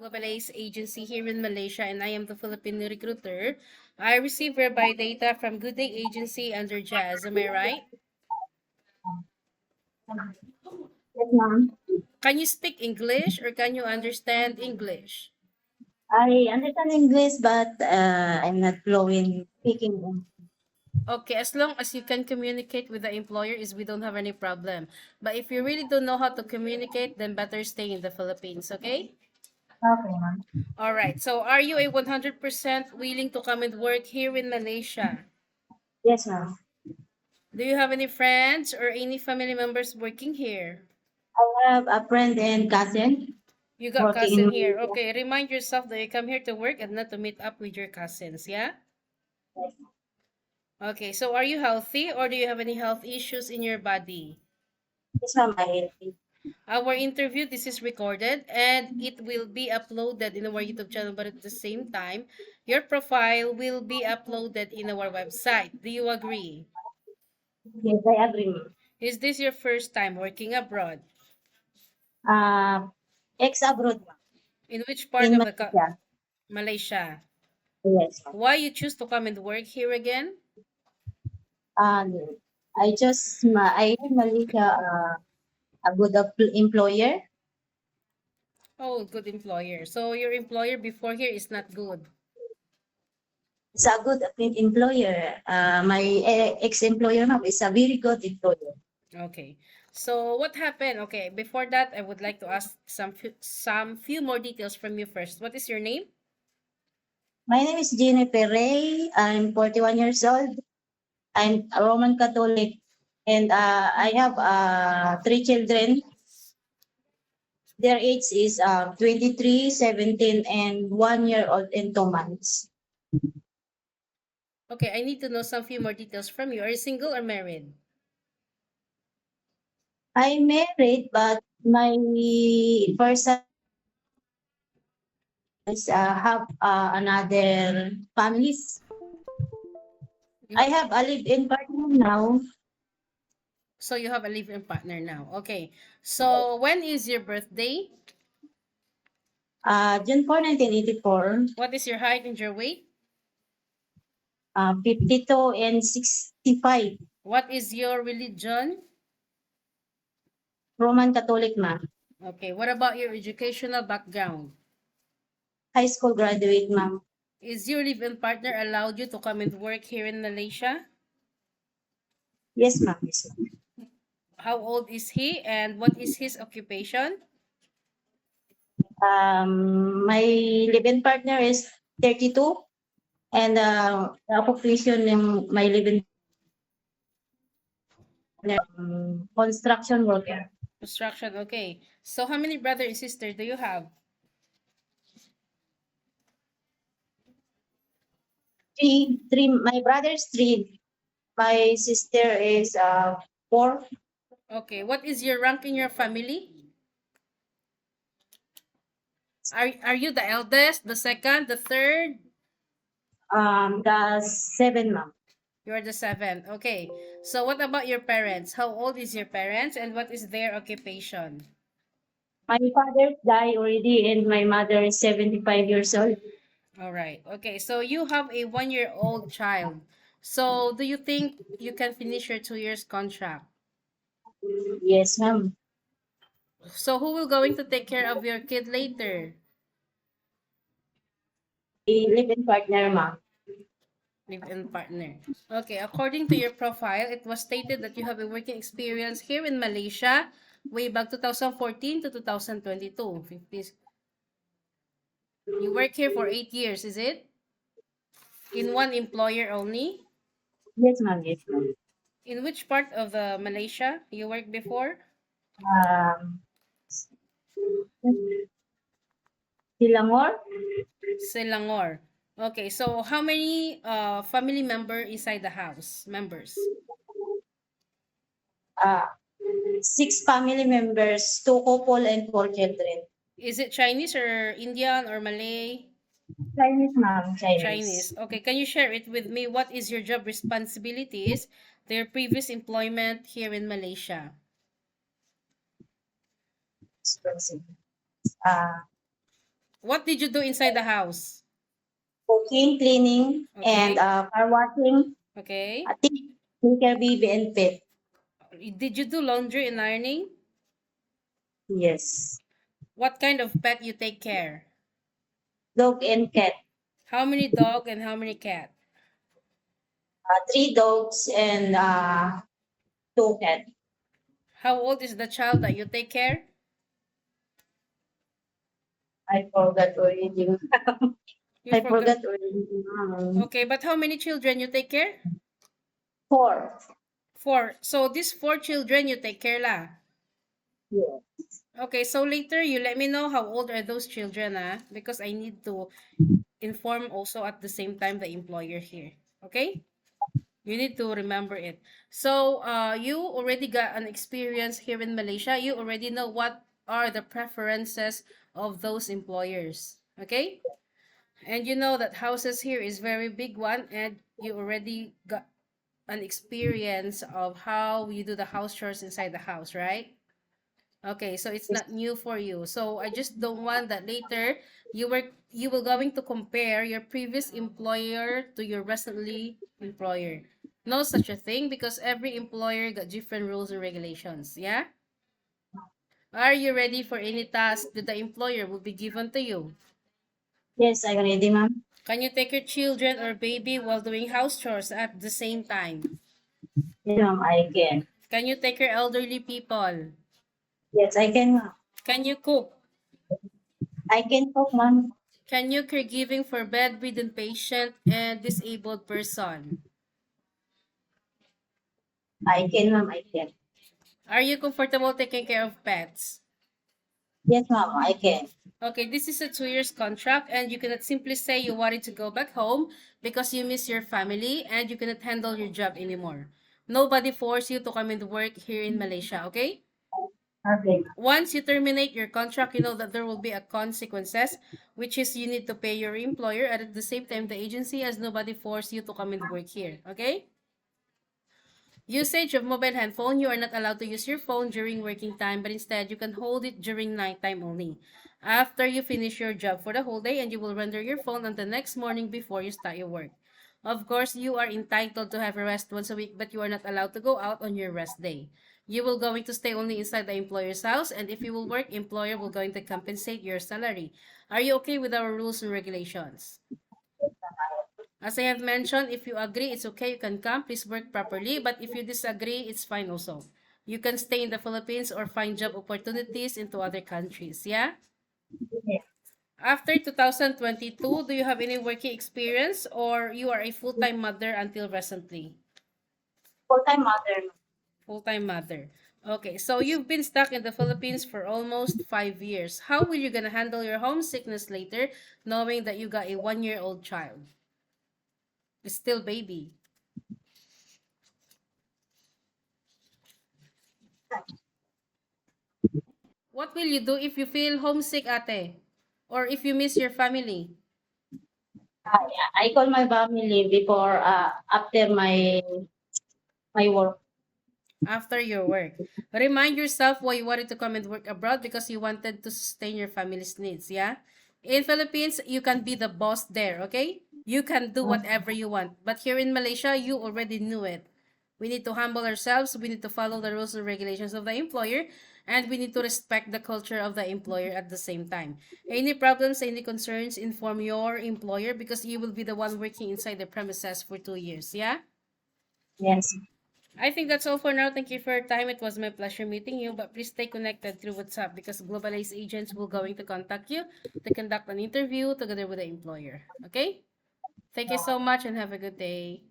Global Ace Agency here in Malaysia, and I am the Filipino recruiter. I receive verify data from Good Day Agency under Jazz. Am I right? Yes, ma'am. Can you speak English or can you understand English? I understand English, but I'm not fluent speaking. Okay, as long as you can communicate with the employer, is we don't have any problem. But if you really don't know how to communicate, then better stay in the Philippines, okay? Okay, ma'am. All right. So, are you a 100% willing to come and work here in Malaysia? Yes, ma'am. Do you have any friends or any family members working here? I have a friend and cousin You got working in cousin here. Malaysia. Okay, remind yourself that you come here to work and not to meet up with your cousins, yeah? Okay, so are you healthy or do you have any health issues in your body? Yes, ma'am. I Our interview, this is recorded and it will be uploaded in our YouTube channel, but at the same time, your profile will be uploaded in our website. Do you agree? yes, I agree, ma'am. Is this your first time working abroad? Uh, ex-abroad, ma'am. In which part In of the Malaysia. Malaysia? Yes, ma'am. Why you choose to come and work here again? Um, I in Malaysia a good employer. Oh, good employer. So your employer before here is not good. It's a good employer. My ex-employer, ma'am, is a very good employer. Okay. So what happened? Okay, before that, I would like to ask some few more details from you first. What is your name? My name is Jennifer Ray. I'm 41 years old. I'm a Roman Catholic, and I have three children. Their age is 23, 17, and 1 year old and 2 months. Okay, I need to know some few more details from you. Are you single or married? I'm married, but my person is have another families. You I have, have a live-in partner now. so you have a live-in partner now. Okay. So when is your birthday? June 4, 1984, What is your height and your weight? 52 and 65. What is your religion? Roman Catholic, ma'am. Okay. What about your educational background? High school graduate, ma'am. Is your live-in partner allowed you to come and work here in Malaysia? Yes, ma'am. Yes, ma'am. How old is he and what is his occupation? My live-in partner is 32, and the occupation ng my live-in partner, construction worker. Construction, okay. So how many brother and sister do you have? Three. My brother's three. My sister is four. Okay, what is your rank in your family? Are you the eldest, the second, the third? The seven, ma'am. You're the seventh. Okay. So what about your parents? How old is your parents and what is their occupation? My father died already, and my mother is 75 years old. All right. Okay. So you have a 1-year-old child. So do you think you can finish your 2 years contract? Yes, ma'am. So who will going to take care of your kid later? A live-in partner, ma'am. Live-in partner. Okay, according to your profile, it was stated that you have a working experience here in Malaysia way back 2014 to 2022. You work here for 8 years, is it? In one employer only? Yes, ma'am. Yes, ma'am. In which part of the Malaysia you worked before? Um, Silangor. Selangor. Okay, so how many family member inside the house? Members. Uh, Six family members, two couple and four children. Is it Chinese or Indian or Malay? Chinese, ma'am. Chinese. Chinese. Okay, can you share it with me? What is your job responsibilities, their previous employment here in Malaysia? Expensive. Uh, What did you do inside the house? Cooking, cleaning, and Okay. car washing, Okay. take care baby and pet. Did you do laundry and ironing? Yes. What kind of pet you take care? Dog and cat. How many dog and how many cat? Three dogs and two cats. How old is the child that you take care? I forgot already. You I forgot. forgot already. Okay, but how many children you take care? Four. Four. So these four children you take care lah. Yeah. Okay, so later you let me know how old are those children, because I need to inform also at the same time the employer here. Okay? You need to remember it. So, you already got an experience here in Malaysia. You already know what are the preferences of those employers. Okay? And you know that houses here is very big one, and you already got an experience of how you do the house chores inside the house, right? Okay, so it's not new for you. So I just don't want that later you will going to compare your previous employer to your recently employer. No such a thing because every employer got different rules and regulations. Yeah? Are you ready for any task that the employer will be given to you? Yes, I'm ready, ma'am. Can you take your children or baby while doing house chores at the same time? Yes, ma'am, I can. Can you take your elderly people? Yes, I can, ma'am. Can you cook? I can cook, ma'am. Can you caregiving for bedridden patient and disabled person? I can, ma'am, I can. Are you comfortable taking care of pets? Yes, ma'am, I can. Okay, this is a 2 years contract and you cannot simply say you wanted to go back home because you miss your family and you cannot handle your job anymore. Nobody forced you to come and work here in Malaysia, okay? Okay. Once you terminate your contract, you know that there will be a consequences, which is you need to pay your employer and at the same time the agency has nobody forced you to come and work here, okay? Usage of mobile handphone, you are not allowed to use your phone during working time, but instead you can hold it during nighttime only. After you finish your job for the whole day and you will render your phone on the next morning before you start your work. Of course, you are entitled to have a rest once a week, but you are not allowed to go out on your rest day. You will going to stay only inside the employer's house, and if you will work, employer will going to compensate your salary. Are you okay with our rules and regulations? As I have mentioned, if you agree, it's okay. You can come. Please work properly. But if you disagree, it's fine also. You can stay in the Philippines or find job opportunities into other countries. Yeah? Yes. After 2022, do you have any working experience or you are a full-time mother until recently? Full-time mother. Full-time mother. Okay, so you've been stuck in the Philippines for almost 5 years. How will you gonna handle your homesickness later, knowing that you got a 1-year-old child? It's still baby. What will you do if you feel homesick, ate? Or if you miss your family I call my family before, after my work. after your work? Remind yourself why you wanted to come and work abroad because you wanted to sustain your family's needs, yeah? In Philippines, you can be the boss there, okay? You can do whatever you want. But here in Malaysia, you already knew it. We need to humble ourselves, we need to follow the rules and regulations of the employer, and we need to respect the culture of the employer at the same time. Any problems, any concerns, inform your employer because you will be the one working inside the premises for 2 years, yeah? Yes. I think that's all for now. Thank you for your time. It was my pleasure meeting you, but please stay connected through WhatsApp because Globalized agents will going to contact you to conduct an interview together with the employer. Okay? Thank you so much and have a good day.